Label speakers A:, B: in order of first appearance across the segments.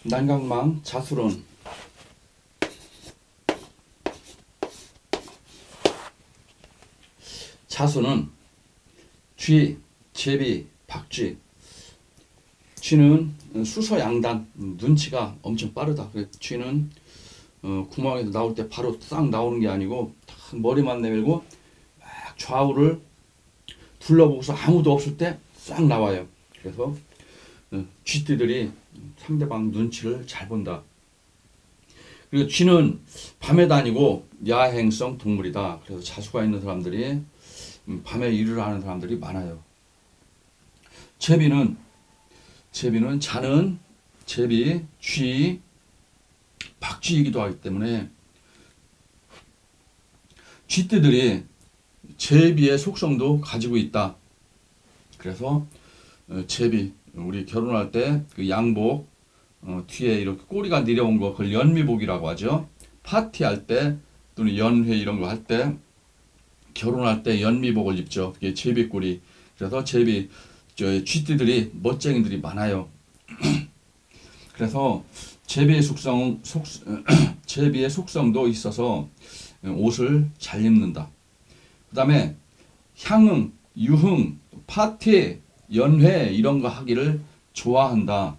A: 난강망 자수론. 자수는 쥐, 제비, 박쥐. 쥐는 수서양단, 눈치가 엄청 빠르다. 쥐는 구멍에서 나올 때 바로 싹 나오는 게 아니고 딱 머리만 내밀고 막 좌우를 둘러보고서 아무도 없을 때 싹 나와요. 그래서 쥐띠들이 상대방 눈치를 잘 본다. 그리고 쥐는 밤에 다니고 야행성 동물이다. 그래서 자수가 있는 사람들이 밤에 일을 하는 사람들이 많아요. 제비는 자는 제비, 쥐, 박쥐이기도 하기 때문에 쥐띠들이 제비의 속성도 가지고 있다. 그래서 제비, 우리 결혼할 때 그 양복 뒤에 이렇게 꼬리가 내려온 거 그걸 연미복이라고 하죠. 파티할 때 또는 연회 이런 거 할 때 결혼할 때 연미복을 입죠. 그게 제비꼬리. 그래서 쥐띠들이 멋쟁이들이 많아요. 그래서 제비의 속성도 있어서 옷을 잘 입는다. 그 다음에 향응, 유흥, 파티, 연회 이런 거 하기를 좋아한다.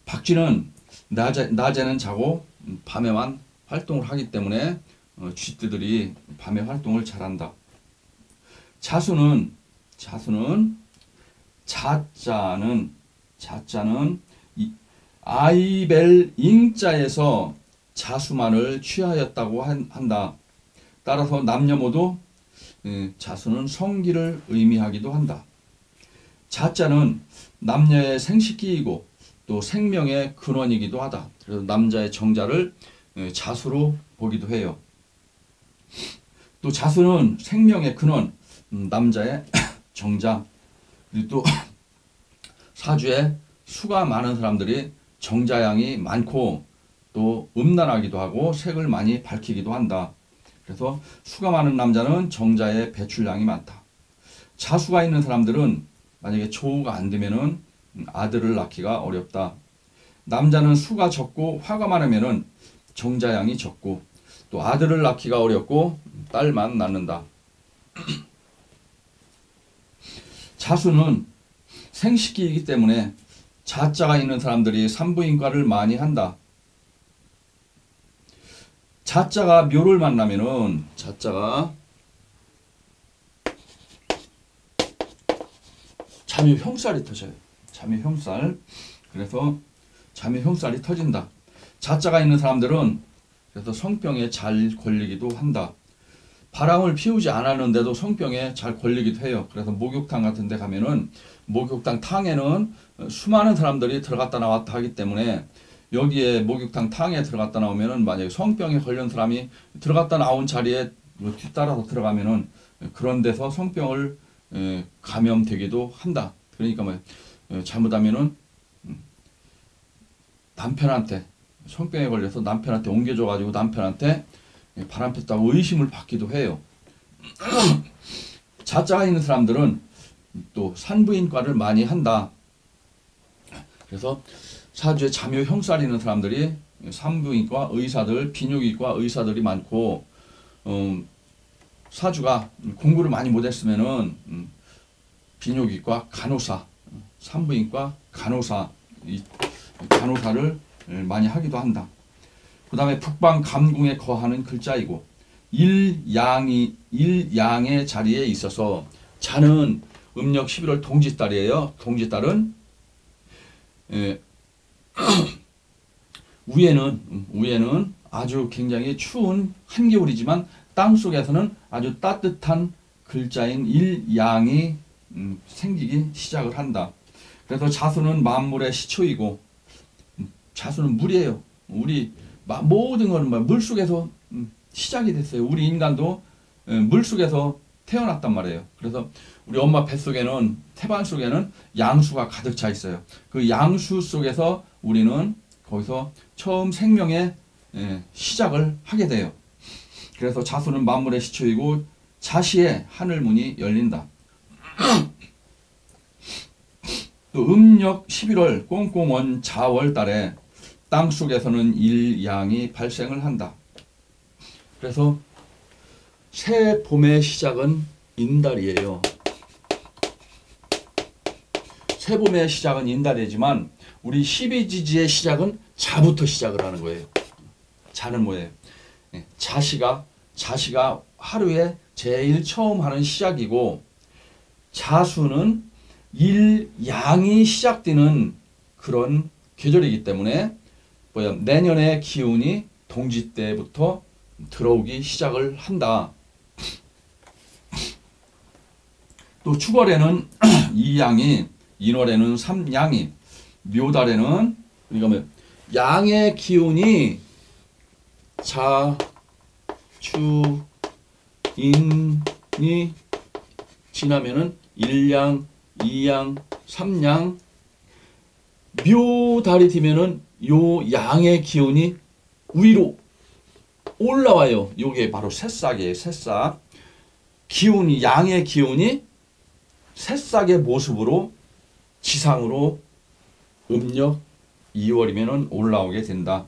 A: 박쥐는 낮에는 자고 밤에만 활동을 하기 때문에 쥐띠들이 밤에 활동을 잘한다. 자수는 자자는 아이벨 잉자에서 자수만을 취하였다고 한다. 따라서 남녀 모두 자수는 성기를 의미하기도 한다. 자자는 남녀의 생식기이고 또 생명의 근원이기도 하다. 그래서 남자의 정자를 자수로 보기도 해요. 또 자수는 생명의 근원, 남자의 정자. 그리고 또 사주에 수가 많은 사람들이 정자양이 많고 또 음란하기도 하고 색을 많이 밝히기도 한다. 그래서 수가 많은 남자는 정자의 배출량이 많다. 자수가 있는 사람들은 만약에 조우가 안 되면은 아들을 낳기가 어렵다. 남자는 수가 적고 화가 많으면은 정자양이 적고 또 아들을 낳기가 어렵고 딸만 낳는다. 자수는 생식기이기 때문에 자자가 있는 사람들이 산부인과를 많이 한다. 자자가 묘를 만나면은 자자가 자묘형살이 터져요. 자묘형살. 그래서 자묘형살이 터진다. 자자가 있는 사람들은 그래서 성병에 잘 걸리기도 한다. 바람을 피우지 않았는데도 성병에 잘 걸리기도 해요. 그래서 목욕탕 같은 데 가면은 목욕탕 탕에는 수많은 사람들이 들어갔다 나왔다 하기 때문에 여기에 목욕탕 탕에 들어갔다 나오면은 만약에 성병에 걸린 사람이 들어갔다 나온 자리에 뒤따라서 들어가면은 그런 데서 성병을 감염되기도 한다. 그러니까 뭐 잘못하면은 남편한테 성병에 걸려서 남편한테 옮겨줘가지고 남편한테 바람 폈다고 의심을 받기도 해요. 자자가 있는 사람들은 또 산부인과를 많이 한다. 그래서 사주에 자묘형살 있는 사람들이 산부인과 의사들, 비뇨기과 의사들이 많고 사주가 공부를 많이 못했으면은 비뇨기과 간호사, 산부인과 간호사, 간호사를 많이 하기도 한다. 그 다음에 북방 감궁에 거하는 글자이고 일양의 자리에 있어서 자는 음력 11월 동짓달이에요. 동짓달은 위에는 아주 굉장히 추운 한겨울이지만 땅속에서는 아주 따뜻한 글자인 일양이 생기기 시작을 한다. 그래서 자수는 만물의 시초이고 자수는 물이에요. 우리 모든 거는 물속에서 시작이 됐어요. 우리 인간도 물속에서 태어났단 말이에요. 그래서 우리 엄마 뱃속에는 태반 속에는 양수가 가득 차 있어요. 그 양수 속에서 우리는 거기서 처음 생명의 시작을 하게 돼요. 그래서 자수는 만물의 시초이고 자시의 하늘문이 열린다. 또 음력 11월 꽁꽁원 자월 달에 땅속에서는 일양이 발생을 한다. 그래서 새 봄의 시작은 인달이에요. 새 봄의 시작은 인달이지만 우리 12지지의 시작은 자부터 시작을 하는 거예요. 자는 뭐예요? 자시가 하루에 제일 처음 하는 시작이고, 자수는 일양이 시작되는 그런 계절이기 때문에 내년의 기운이 동지 때부터 들어오기 시작을 한다. 또 축월에는 2양이, 인월에는 3양이, 묘달에는 그러니까 양의 기운이 자, 추, 인이 지나면은 1양, 2양, 3양, 묘달이 되면은 요 양의 기운이 위로 올라와요. 요게 바로 새싹이에요. 새싹. 기운이, 양의 기운이 새싹의 모습으로 지상으로 음력 2월이면은 올라오게 된다.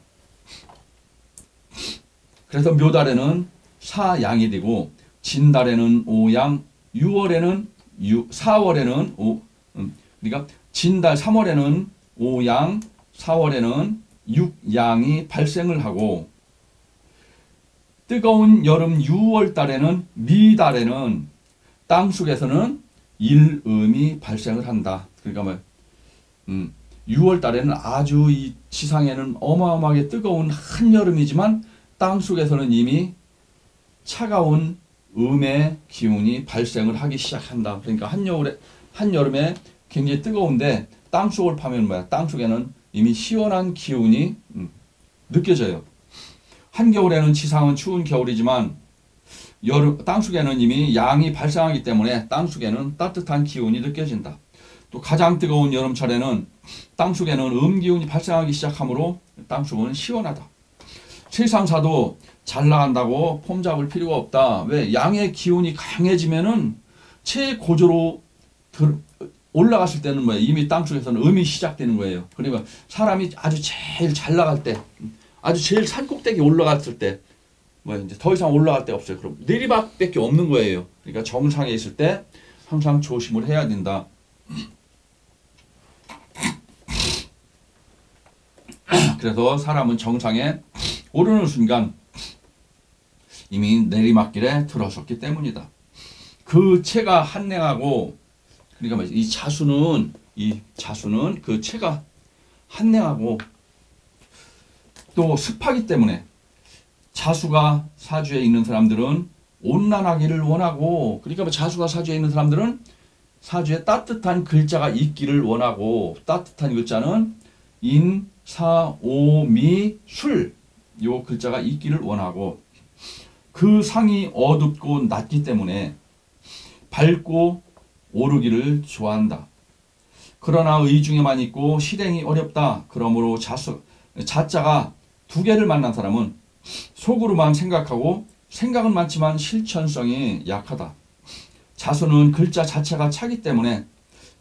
A: 그래서 묘달에는 4양이 되고, 진달에는 5양, 4월에는 그러니까 진달 3월에는 5양, 4월에는 6양이 발생을 하고, 뜨거운 여름 6월 달에는 미달에는 땅속에서는 일음이 발생을 한다. 그러니까 6월 달에는 아주 이 지상에는 어마어마하게 뜨거운 한여름이지만 땅속에서는 이미 차가운 음의 기운이 발생을 하기 시작한다. 그러니까 한여름에 굉장히 뜨거운데 땅속을 파면 뭐야? 땅속에는 이미 시원한 기운이 느껴져요. 한겨울에는 지상은 추운 겨울이지만 땅속에는 이미 양이 발생하기 때문에 땅속에는 따뜻한 기운이 느껴진다. 또 가장 뜨거운 여름철에는 땅속에는 음기운이 발생하기 시작하므로 땅속은 시원하다. 세상사도 잘 나간다고 폼 잡을 필요가 없다. 왜? 양의 기운이 강해지면은 최고조로 올라갔을 때는 뭐예요? 이미 땅속에서는 음이 시작되는 거예요. 그러니까 사람이 아주 제일 잘 나갈 때, 아주 제일 산꼭대기 올라갔을 때, 이제 더 이상 올라갈 데가 없어요. 그럼 내리막밖에 없는 거예요. 그러니까 정상에 있을 때 항상 조심을 해야 된다. 그래서 사람은 정상에 오르는 순간 이미 내리막길에 들어섰기 때문이다. 그 체가 한랭하고, 그러니까 이 자수는 그 체가 한랭하고 또 습하기 때문에, 자수가 사주에 있는 사람들은 온난하기를 원하고, 그러니까 자수가 사주에 있는 사람들은 사주에 따뜻한 글자가 있기를 원하고, 따뜻한 글자는 인, 사, 오, 미, 술, 요 글자가 있기를 원하고, 그 상이 어둡고 낮기 때문에 밝고 오르기를 좋아한다. 그러나 의중에만 있고 실행이 어렵다. 그러므로 자자가 두 개를 만난 사람은 속으로만 생각하고 생각은 많지만 실천성이 약하다. 자수는 글자 자체가 차기 때문에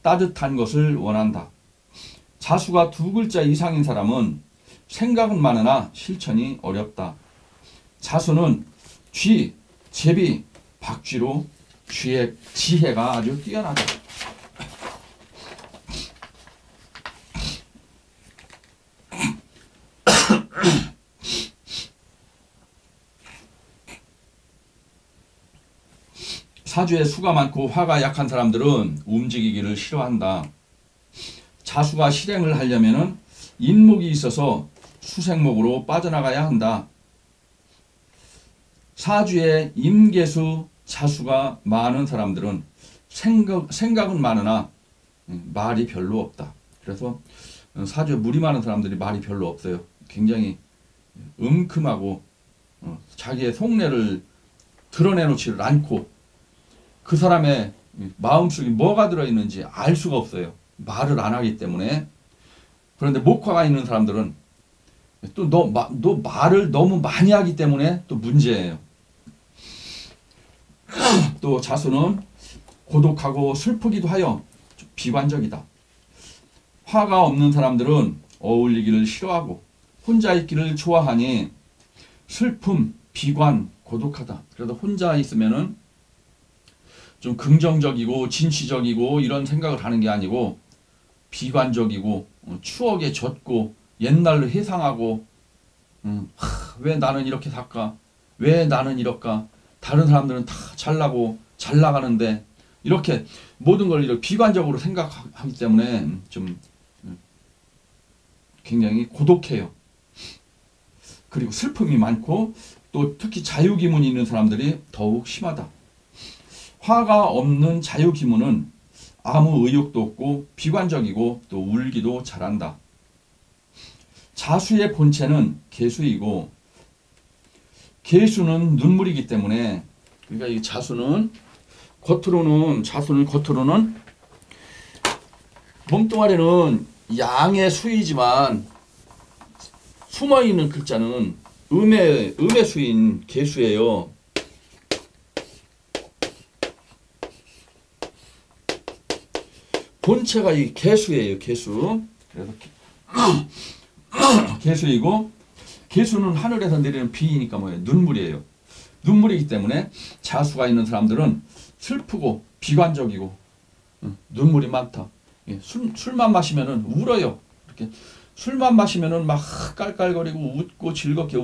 A: 따뜻한 것을 원한다. 자수가 두 글자 이상인 사람은 생각은 많으나 실천이 어렵다. 자수는 쥐, 제비, 박쥐로 지혜가 아주 뛰어나다. 사주에 수가 많고 화가 약한 사람들은 움직이기를 싫어한다. 자수가 실행을 하려면 인목이 있어서 수생목으로 빠져나가야 한다. 사주에 임계수 자수가 많은 사람들은 생각은 많으나 말이 별로 없다. 그래서 사주에 물이 많은 사람들이 말이 별로 없어요. 굉장히 음큼하고 자기의 속내를 드러내놓지를 않고, 그 사람의 마음속에 뭐가 들어있는지 알 수가 없어요. 말을 안 하기 때문에. 그런데 목화가 있는 사람들은 또 너 말을 너무 많이 하기 때문에 또 문제예요. 또 자수는 고독하고 슬프기도 하여 비관적이다. 화가 없는 사람들은 어울리기를 싫어하고 혼자 있기를 좋아하니 슬픔, 비관, 고독하다. 그래도 혼자 있으면은 좀 긍정적이고 진취적이고 이런 생각을 하는 게 아니고 비관적이고 추억에 젖고 옛날로 회상하고 왜 나는 이렇게 살까? 왜 나는 이럴까? 다른 사람들은 다 잘나고 잘 나가는데 이렇게 모든 걸 이렇게 비관적으로 생각하기 때문에 좀 굉장히 고독해요. 그리고 슬픔이 많고 또 특히 자유기문이 있는 사람들이 더욱 심하다. 화가 없는 자유기문은 아무 의욕도 없고 비관적이고 또 울기도 잘한다. 자수의 본체는 개수이고 개수는 눈물이기 때문에 그러니까 이 자수는 겉으로는 몸뚱아리는 양의 수이지만 숨어있는 글자는 음의 수인 개수예요. 본체가 이 개수예요. 개수. 그래서 개수이고 개수는 하늘에서 내리는 비니까 뭐예요? 눈물이에요. 눈물이기 때문에 자수가 있는 사람들은 슬프고 비관적이고 눈물이 많다. 술만 마시면은 울어요. 이렇게 술만 마시면은 막 깔깔거리고 웃고 즐겁게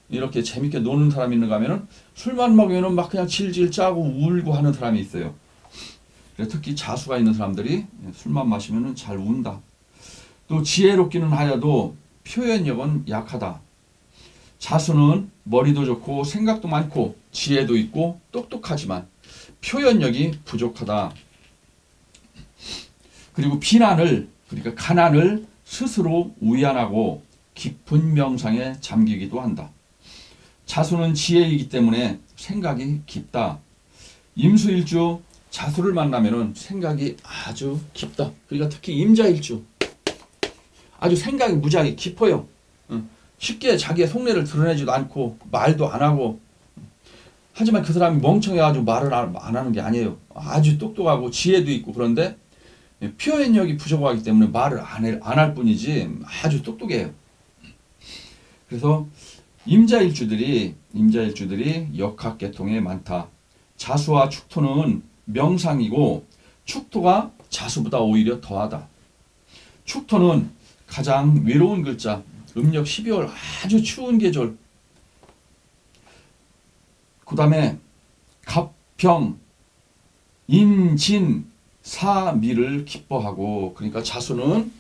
A: 이렇게 재밌게 노는 사람이 있는가 하면은 술만 먹으면은 막 그냥 질질 짜고 울고 하는 사람이 있어요. 그래서 특히 자수가 있는 사람들이 술만 마시면은 잘 운다. 또 지혜롭기는 하여도 표현력은 약하다. 자수는 머리도 좋고 생각도 많고 지혜도 있고 똑똑하지만 표현력이 부족하다. 그리고 그러니까 가난을 스스로 우연하고 깊은 명상에 잠기기도 한다. 자수는 지혜이기 때문에 생각이 깊다. 임수일주 자수를 만나면은 생각이 아주 깊다. 그러니까 특히 임자일주 아주 생각이 무지하게 깊어요. 쉽게 자기의 속내를 드러내지도 않고 말도 안 하고 하지만 그 사람이 멍청해가지고 말을 안 하는 게 아니에요. 아주 똑똑하고 지혜도 있고 그런데 표현력이 부족하기 때문에 말을 안 할 뿐이지 아주 똑똑해요. 그래서 임자일주들이 역학계통에 많다. 자수와 축토는 명상이고 축토가 자수보다 오히려 더하다. 축토는 가장 외로운 글자, 음력 12월 아주 추운 계절. 그 다음에 갑병, 인진, 사미를 기뻐하고 그러니까 자수는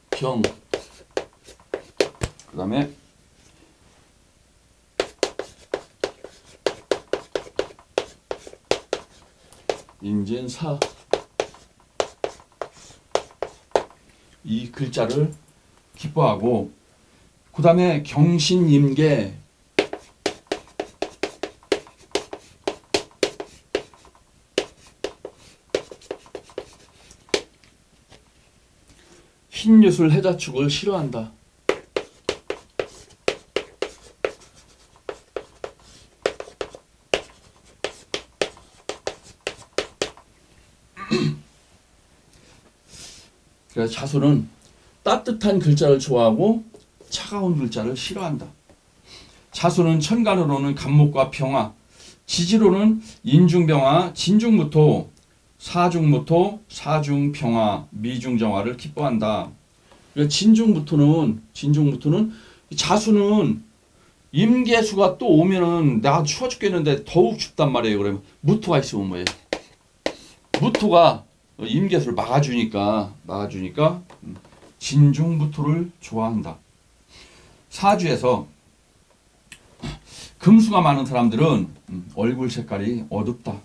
A: 갑병 그 다음에 인진사 이 글자를 기뻐하고 그 다음에 경신임계 흰유술 해자축을 싫어한다. 그래서 자수는 따뜻한 글자를 좋아하고 차가운 글자를 싫어한다. 자수는 천간으로는 간목과 병화, 지지로는 인중병화, 진중무토, 사중무토, 사중병화, 미중정화를 기뻐한다. 그러니까 진중무토는 자수는 임계수가 또 오면은 나 추워 죽겠는데 더욱 춥단 말이에요. 그러면 무토가 있으면 뭐예요? 무토가 임계수를 막아주니까 진중무토를 좋아한다. 사주에서 금수가 많은 사람들은 얼굴 색깔이 어둡다.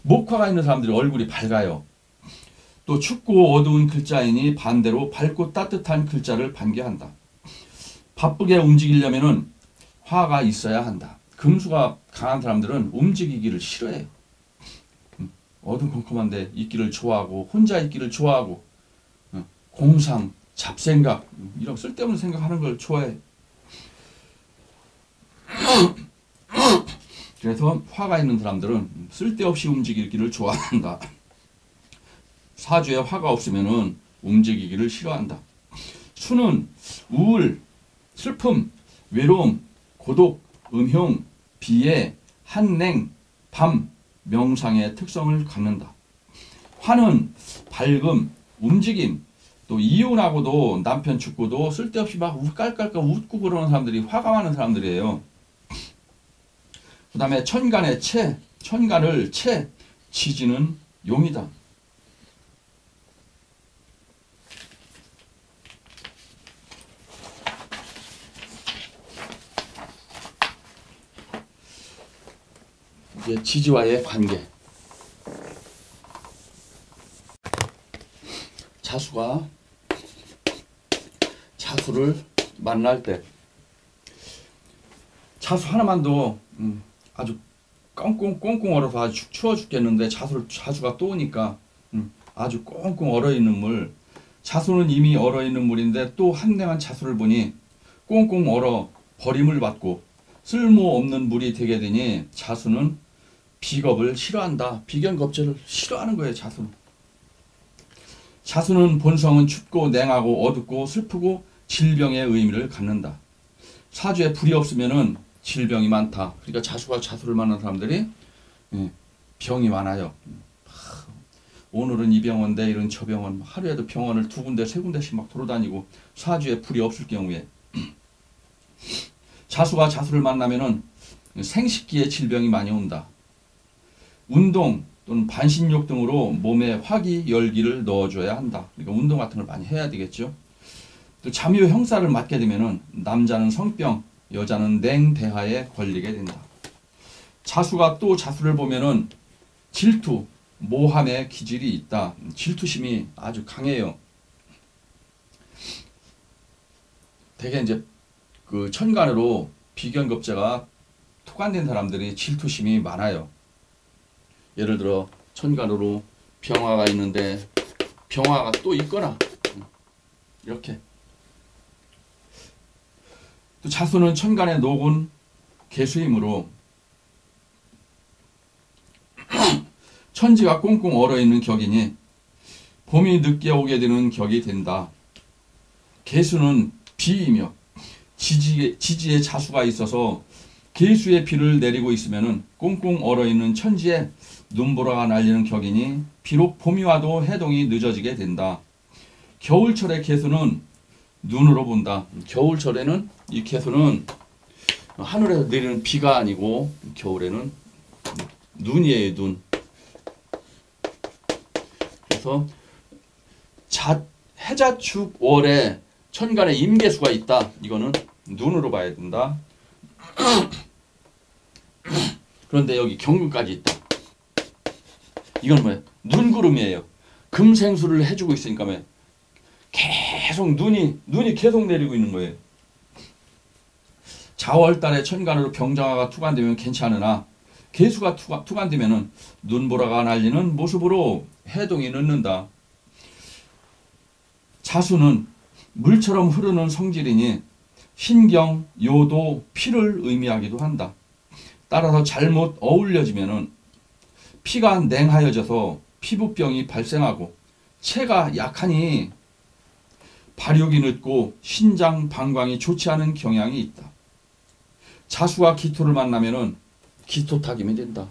A: 목화가 있는 사람들이 얼굴이 밝아요. 또 춥고 어두운 글자이니 반대로 밝고 따뜻한 글자를 반겨한다. 바쁘게 움직이려면은 화가 있어야 한다. 금수가 강한 사람들은 움직이기를 싫어해요. 어두컴컴한데 있기를 좋아하고 혼자 있기를 좋아하고 공상, 잡생각 이런 쓸데없는 생각하는 걸 좋아해. 그래서 화가 있는 사람들은 쓸데없이 움직이기를 좋아한다. 사주에 화가 없으면은 움직이기를 싫어한다. 수는 우울, 슬픔, 외로움, 고독, 음흉, 비애, 한냉, 밤, 명상의 특성을 갖는다. 화는 밝음, 움직임, 또 이혼하고도 남편 죽고도 쓸데없이 막 깔깔깔 웃고 그러는 사람들이 화가 많은 사람들이에요. 그 다음에 천간의 채, 천간을 채, 지지는 용이다. 이제 지지와의 관계. 자수가 자수를 만날 때 자수 하나만도 아주 꽁꽁 얼어서 아주 추워 죽겠는데 자수가 또 오니까 아주 꽁꽁 얼어있는 물. 자수는 이미 얼어있는 물인데 또 한량한 자수를 보니 꽁꽁 얼어 버림을 받고 쓸모없는 물이 되게 되니 자수는 비겁을 싫어한다. 비견겁제를 싫어하는 거예요. 자수는 본성은 춥고 냉하고 어둡고 슬프고 질병의 의미를 갖는다. 사주에 불이 없으면은 질병이 많다. 그러니까 자수를 만난 사람들이 병이 많아요. 오늘은 이 병원, 내일은 저 병원, 하루에도 병원을 2군데, 3군데씩 막 돌아다니고 사주에 불이 없을 경우에 자수가 자수를 만나면은 생식기에 질병이 많이 온다. 운동 또는 반신욕 등으로 몸에 화기, 열기를 넣어줘야 한다. 그러니까 운동 같은 걸 많이 해야 되겠죠. 또 잠유 형사를 맞게 되면은 남자는 성병, 여자는 냉대하에 걸리게 된다. 자수가 또 자수를 보면은 질투, 모함의 기질이 있다. 질투심이 아주 강해요. 대개 이제 그 천간으로 비견겁제가 토관된 사람들이 질투심이 많아요. 예를 들어 천간으로 병화가 있는데 병화가 또 있거나 이렇게. 또 자수는 천간의 녹은 개수이므로 천지가 꽁꽁 얼어있는 격이니 봄이 늦게 오게 되는 격이 된다. 개수는 비이며 지지에 자수가 있어서 개수의 비를 내리고 있으면 꽁꽁 얼어있는 천지에 눈보라가 날리는 격이니 비록 봄이 와도 해동이 늦어지게 된다. 겨울철의 개수는 눈으로 본다. 겨울철에는 이 개수는 하늘에서 내리는 비가 아니고 겨울에는 눈이에요. 눈. 그래서 해자축 월에 천간에 임계수가 있다. 이거는 눈으로 봐야 된다. 그런데 여기 경금까지 있다. 이건 뭐예요? 눈구름이에요. 금생수를 해주고 있으니까 뭐예요? 계속 눈이 계속 내리고 있는 거예요. 자월달에 천간으로 병장화가 투관되면 괜찮으나 개수가 투관되면은 눈보라가 날리는 모습으로 해동이 늦는다. 자수는 물처럼 흐르는 성질이니 신경, 요도, 피를 의미하기도 한다. 따라서 잘못 어울려지면은 피가 냉하여져서 피부병이 발생하고 체가 약하니 발육이 늦고 신장, 방광이 좋지 않은 경향이 있다. 자수가 기토를 만나면은 기토탁임이 된다.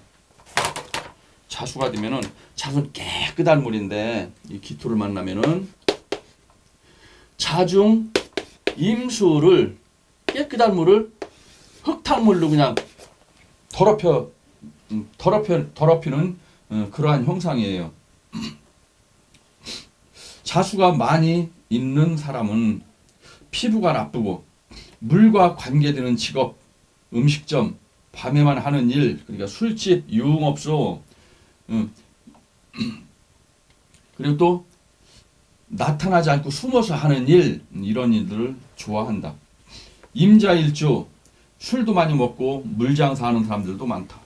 A: 자수가 되면은 자수는 깨끗한 물인데 이 기토를 만나면은 자중 임수를 깨끗한 물을 흙탕물로 그냥 더럽히는 그러한 형상이에요. 자수가 많이 있는 사람은 피부가 나쁘고 물과 관계되는 직업, 음식점, 밤에만 하는 일, 그러니까 술집, 유흥업소, 그리고 또 나타나지 않고 숨어서 하는 일, 이런 일들을 좋아한다. 임자일주, 술도 많이 먹고 물장사하는 사람들도 많다.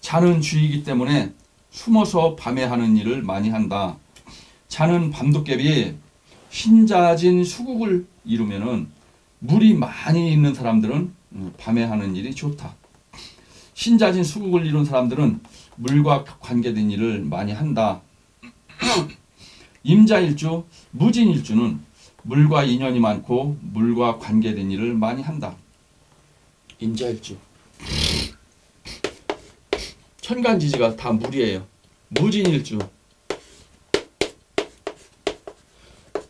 A: 자는 주이기 때문에 숨어서 밤에 하는 일을 많이 한다. 자는 밤도깨비, 신자진 수국을 이루면은 물이 많이 있는 사람들은 밤에 하는 일이 좋다. 신자진 수국을 이룬 사람들은 물과 관계된 일을 많이 한다. 임자일주, 무진일주는 물과 인연이 많고 물과 관계된 일을 많이 한다. 임자일주. 천간지지가 다 물이에요. 무진일주.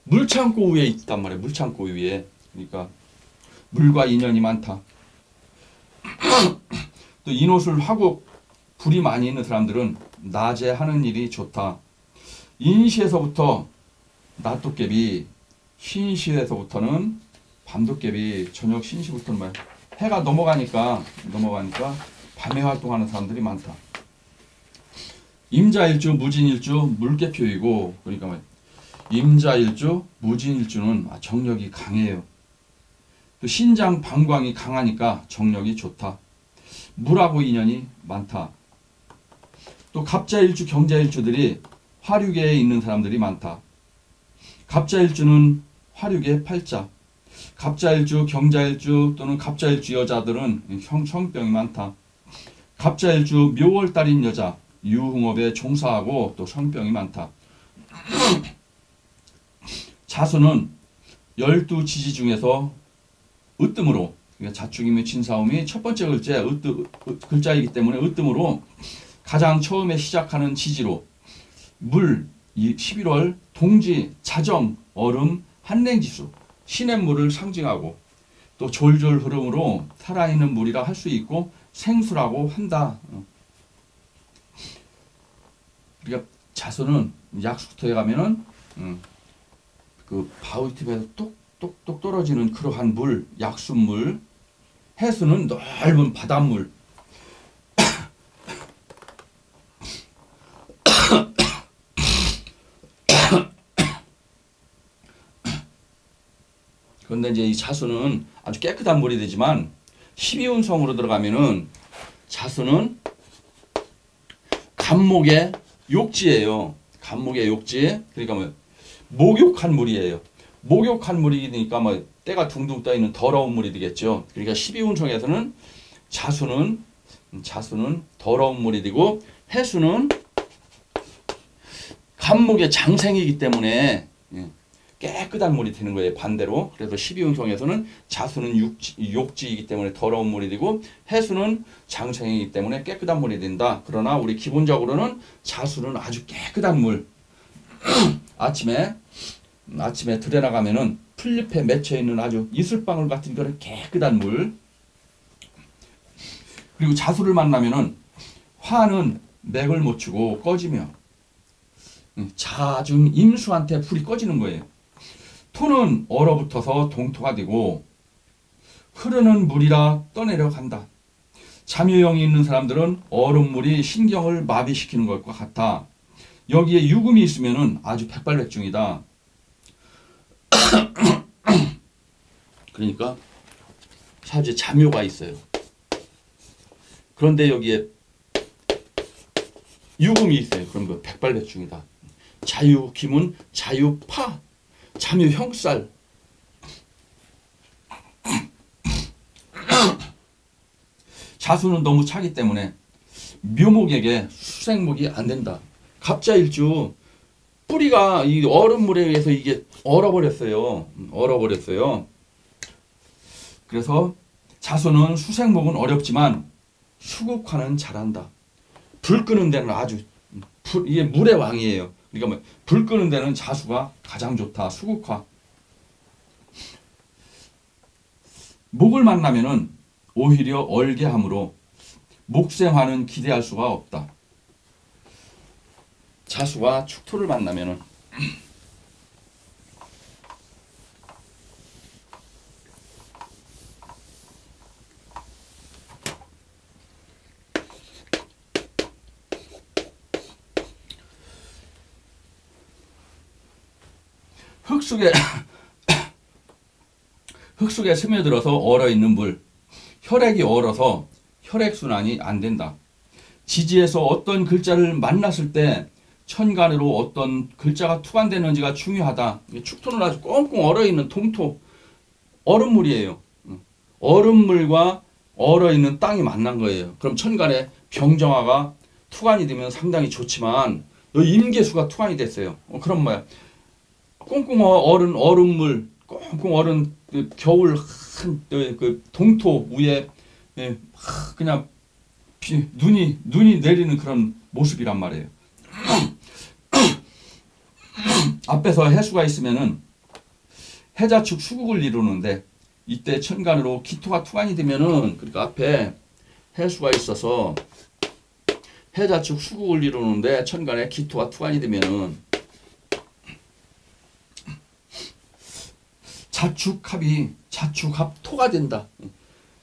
A: 물창고 위에 있단 말이에요. 물창고 위에. 그러니까 물과 인연이 많다. 또 인옷을 하고 불이 많이 있는 사람들은 낮에 하는 일이 좋다. 인시에서부터 낮도깨비, 신시에서부터는 밤도깨비, 저녁 신시부터는 뭐야? 해가 넘어가니까 밤에 활동하는 사람들이 많다. 임자일주, 무진일주 물개표이고, 그러니까 뭐야? 임자일주, 무진일주는 정력이 강해요. 또 신장 방광이 강하니까 정력이 좋다. 물하고 인연이 많다. 또 갑자일주, 경자일주들이 화류계에 있는 사람들이 많다. 갑자일주는 화류계 팔자. 갑자일주, 경자일주 또는 갑자일주 여자들은 성병이 많다. 갑자일주 묘월달인 여자, 유흥업에 종사하고 또 성병이 많다. 자수는 12지지 중에서 으뜸으로, 그러니까 자축이며 진사음이 첫 번째 글자이기 때문에 으뜸으로 가장 처음에 시작하는 지지로 물, 11월, 동지, 자정, 얼음, 한랭지수, 시냇물을 상징하고 또 졸졸 흐름으로 살아있는 물이라 할 수 있고 생수라고 한다. 그러니까 자수는 약수터에 가면은 그 바위틈에서 똑똑똑 떨어지는 그러한 물, 약수물. 해수는 넓은 바닷물. 그런데 이제 이 자수는 아주 깨끗한 물이 되지만 12운성으로 들어가면은 자수는 간목의 욕지예요. 간목의 욕지. 그러니까 뭐 목욕한 물이에요. 목욕한 물이니까 뭐 때가 둥둥 떠 있는 더러운 물이 되겠죠. 그러니까 12운성에서는 자수는 더러운 물이 되고 해수는 간목의 장생이기 때문에 깨끗한 물이 되는 거예요. 반대로. 그래서 12운성에서는 자수는 욕지이기 때문에 더러운 물이 되고 해수는 장생이기 때문에 깨끗한 물이 된다. 그러나 우리 기본적으로는 자수는 아주 깨끗한 물. 아침에 들여나가면은 풀잎에 맺혀있는 아주 이슬방울 같은 그런 깨끗한 물. 그리고 자수를 만나면은 화는 맥을 못 추고 꺼지며 자중 임수한테 불이 꺼지는 거예요. 토는 얼어붙어서 동토가 되고 흐르는 물이라 떠내려간다. 잠유형이 있는 사람들은 얼음물이 신경을 마비시키는 것과 같아. 여기에 유금이 있으면 아주 백발백중이다. 그러니까 사주에 잠유가 있어요. 그런데 여기에 유금이 있어요. 그럼 그 백발백중이다. 자유기문, 자유파, 잠유형살. 자수는 너무 차기 때문에 묘목에게 수생목이 안 된다. 갑자일주 뿌리가 이 얼음물에 의해서 이게 얼어버렸어요. 그래서 자수는 수생목은 어렵지만 수국화는 잘한다. 불 끄는 데는 아주 이게 물의 왕이에요. 그러니까 뭐 불 끄는 데는 자수가 가장 좋다. 수국화. 목을 만나면은 오히려 얼게함으로 목생화는 기대할 수가 없다. 자수와 축토를 만나면은 흙 속에 스며들어서 얼어있는 물, 혈액이 얼어서 혈액순환이 안 된다. 지지에서 어떤 글자를 만났을 때 천간으로 어떤 글자가 투관되는지가 중요하다. 축토는 아주 꽁꽁 얼어있는 동토, 얼음물이에요. 얼음물과 얼어있는 땅이 만난 거예요. 그럼 천간에 병정화가 투관이 되면 상당히 좋지만 여기 임계수가 투관이 됐어요. 그럼 뭐야? 꽁꽁 얼은 얼음물, 꽁꽁 얼은 그 겨울 그 동토 위에 그냥 눈이 내리는 그런 모습이란 말이에요. 앞에서 해수가 있으면은 해자축 수국을 이루는데 이때 천간으로 기토가 투관이 되면은 그러니까 앞에 해수가 있어서 해자축 수국을 이루는데 천간에 기토가 투관이 되면은 자축합 토가 된다.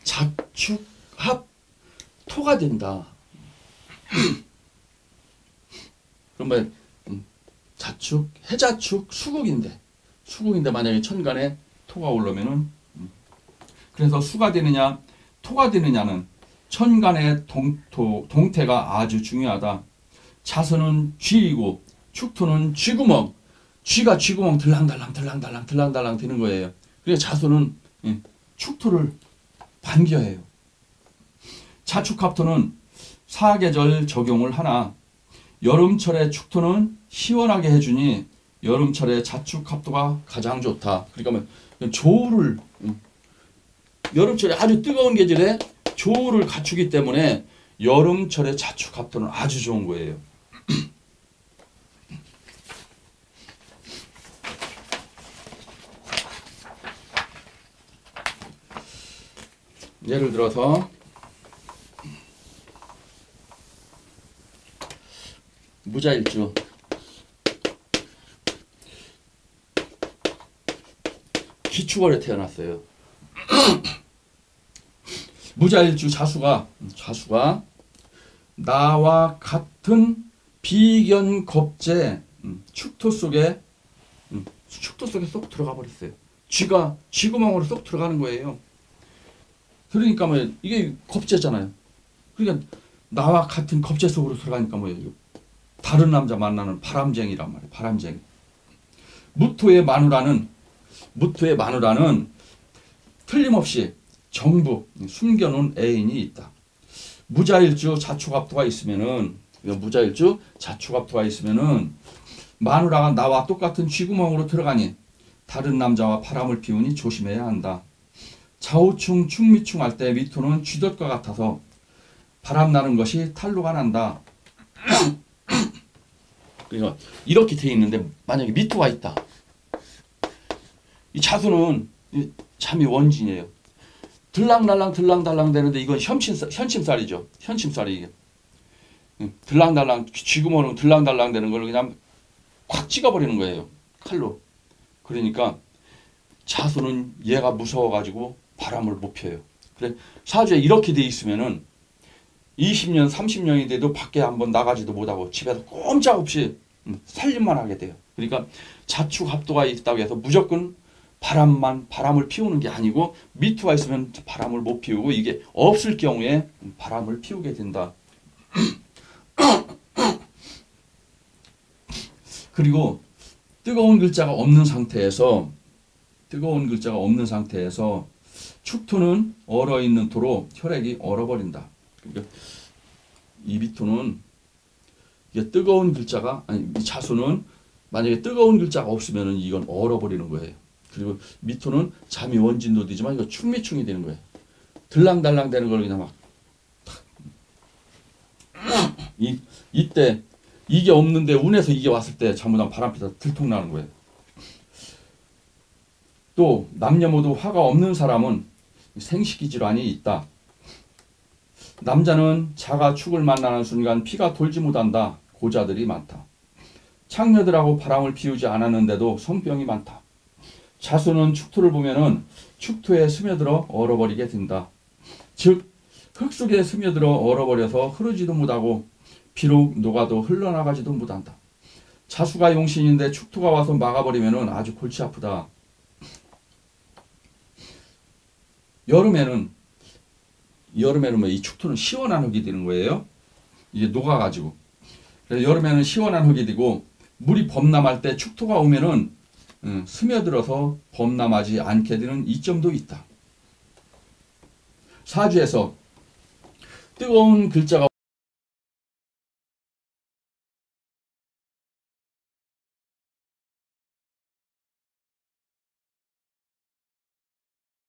A: 자축합 토가 된다. 그러면 해자축 수국인데 만약에 천간에 토가 올라오면은 그래서 수가 되느냐 토가 되느냐는 천간의 동태가 아주 중요하다. 자수는 쥐이고 축토는 쥐구멍. 쥐가 쥐구멍 들랑달랑 되는 거예요. 그래서 자수는 축토를 반겨해요. 자축합토는 사계절 적용을 하나 여름철에 축토는 시원하게 해주니 여름철에 자축합토가 가장 좋다. 그러니까 조우를 여름철에 아주 뜨거운 계절에 조우를 갖추기 때문에 여름철에 자축합토는 아주 좋은 거예요. 예를 들어서 무자일주 기축월에 태어났어요. 무자일주 자수가 나와 같은 비견겁제 축토 속에 쏙 들어가 버렸어요. 쥐가 쥐구멍으로 쏙 들어가는 거예요. 그러니까 뭐 이게 겁제잖아요. 그러니까 나와 같은 겁제 속으로 들어가니까 뭐예요? 다른 남자 만나는 바람쟁이란 말이에요. 바람쟁이. 무토의 마누라는 틀림없이 정부 숨겨놓은 애인이 있다. 무자일주 자축합토가 있으면은 마누라가 나와 똑같은 쥐구멍으로 들어가니 다른 남자와 바람을 피우니 조심해야 한다. 좌우충 충미충 할 때 미토는 쥐덫과 같아서 바람 나는 것이 탈로가 난다. 그러니까 이렇게 돼 있는데 만약에 미토가 있다. 이 자수는 참이 원진이에요. 들랑달랑 되는데 이건 현침살이죠. 현침살이 이게. 들랑달랑 쥐구멍으로 들랑달랑 되는 걸 그냥 콱 찍어버리는 거예요. 칼로. 그러니까 자수는 얘가 무서워가지고 바람을 못 펴요. 그래 사주에 이렇게 돼 있으면은 20년 30년이 돼도 밖에 한번 나가지도 못하고 집에서 꼼짝없이 살림만 하게 돼요. 그러니까 자축합도가 있다고 해서 무조건 바람을 피우는 게 아니고 미토가 있으면 바람을 못 피우고 이게 없을 경우에 바람을 피우게 된다. 그리고 뜨거운 글자가 없는 상태에서 축토는 얼어있는 토로 혈액이 얼어버린다. 그러니까 이 미토는 이게 뜨거운 글자가 아니 이 자수는 만약에 뜨거운 글자가 없으면은 이건 얼어버리는 거예요. 그리고 미토는 잠이 원진도 되지만 이거 충미충이 되는 거예요. 들랑달랑 되는 걸 그냥 막 이때 이게 없는데 운에서 이게 왔을 때 잘못하면 바람피다 들통나는 거예요. 또 남녀 모두 화가 없는 사람은 생식기 질환이 있다. 남자는 자가 축을 만나는 순간 피가 돌지 못한다. 고자들이 많다. 창녀들하고 바람을 피우지 않았는데도 성병이 많다. 자수는 축토를 보면은 축토에 스며들어 얼어버리게 된다. 즉 흙 속에 스며들어 얼어버려서 흐르지도 못하고 비록 녹아도 흘러나가지도 못한다. 자수가 용신인데 축토가 와서 막아버리면은 아주 골치 아프다. 여름에는 뭐 이 축토는 시원한 흙이 되는 거예요. 이게 녹아가지고. 그래서 여름에는 시원한 흙이 되고 물이 범람할 때 축토가 오면은 스며들어서 범람하지 않게 되는 이점도 있다. 사주에서 뜨거운 글자가